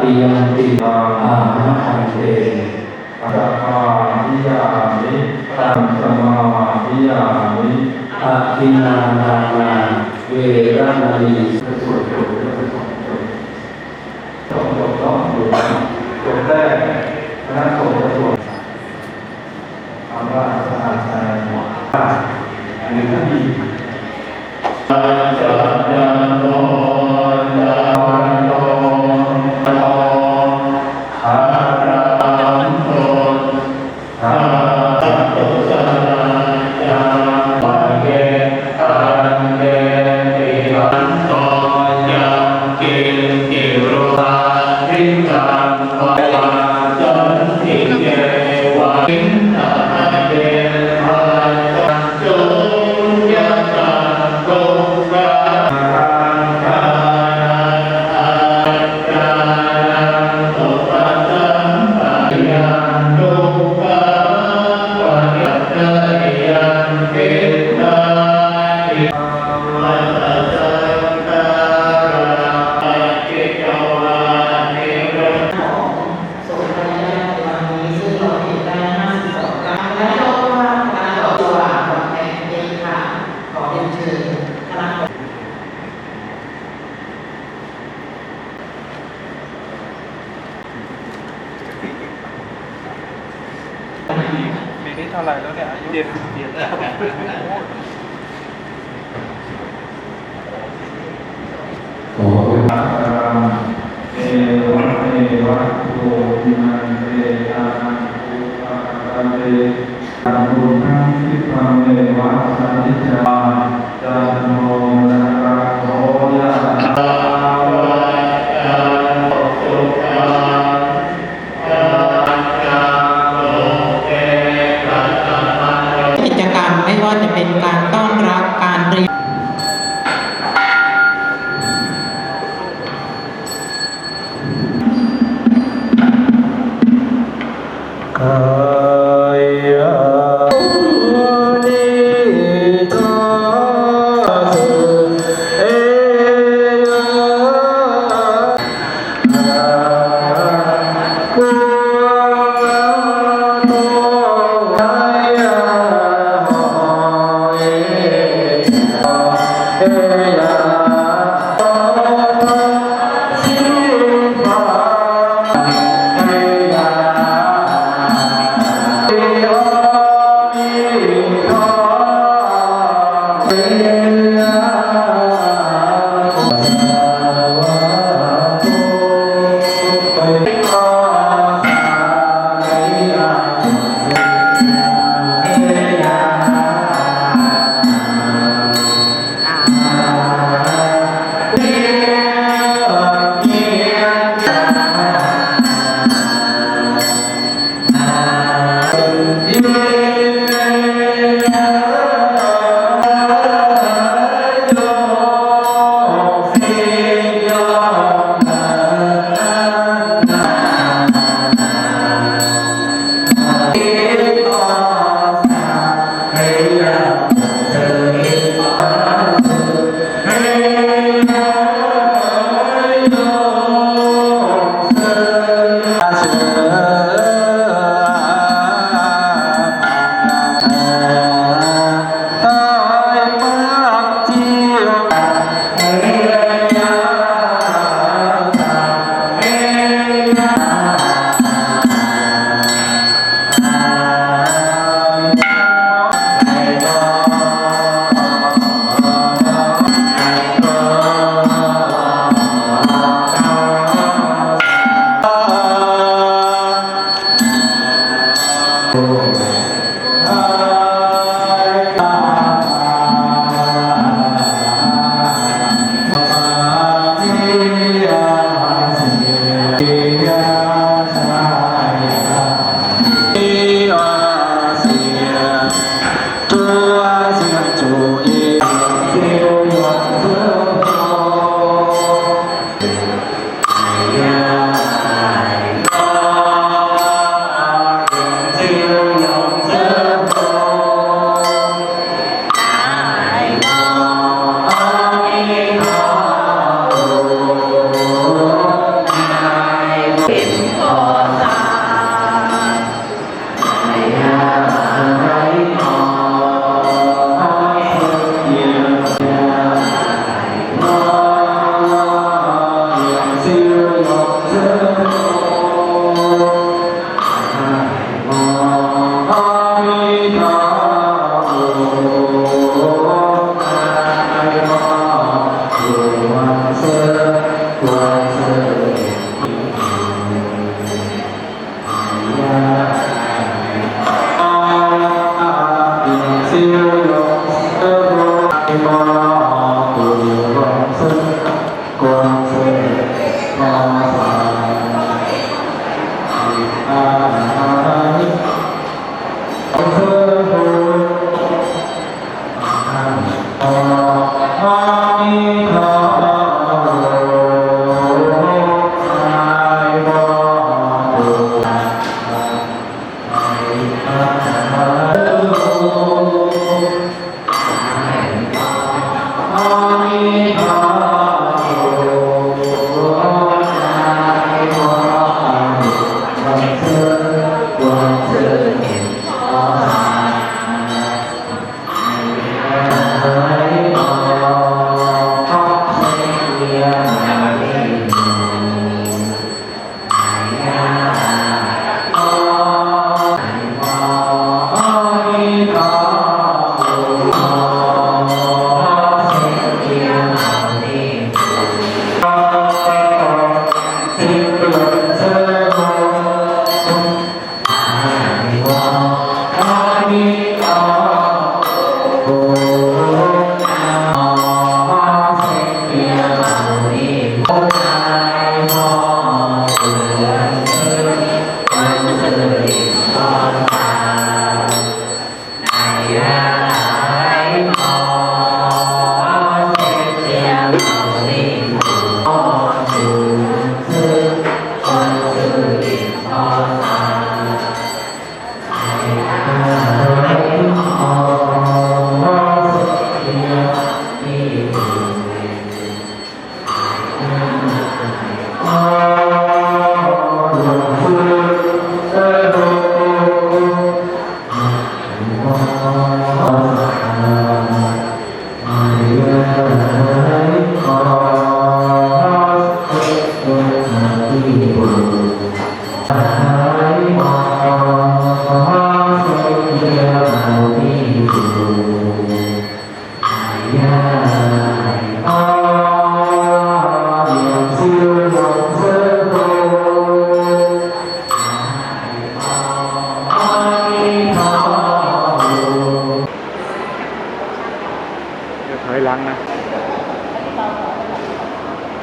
ติยัมปิอาหังคันเตสัพพาทิยามิตังสมาทิยามิอาทินานานาเวรมณีต้องอยู่จบแรกคณะสงฆ์สวดคำว่าสหายใจหรือท่านดีสัจจันโนยันโนโนหารันโตหาตัตโตสันยามาเกตันเกติอันโตยังกินกิโรธาทิยังวะจันติเกวะอินทะเดมาจันโจยะตันโตกะอาจานังโตปัตตังปัญญาโตกะปัญญาเตยังปิตาอิวัตสังตาราจิตวานิโรส่งไปในวันนี้ซึ่งเราเห็นได้52ครั้งและก็ว่าการต่อสว่างของแผ่นดินค่ะขอเรียนเชิญคณะปีนี้เท่าไหร่แล้วเนี่ยอายุ70แล้วขอเป็นพระเอวะเอวะโตทินันเตอานังอุปาทันเตตังบุญทังทิพังเอวะสันติจาจันโนนะระโสยะตาวะจันโตสุขังกิจกรรมไม่ว่าจะเป็นการต้อนรับการเรียน Hãy subscribe cho kênh Ghiền Mì Gõ để không bỏ lỡ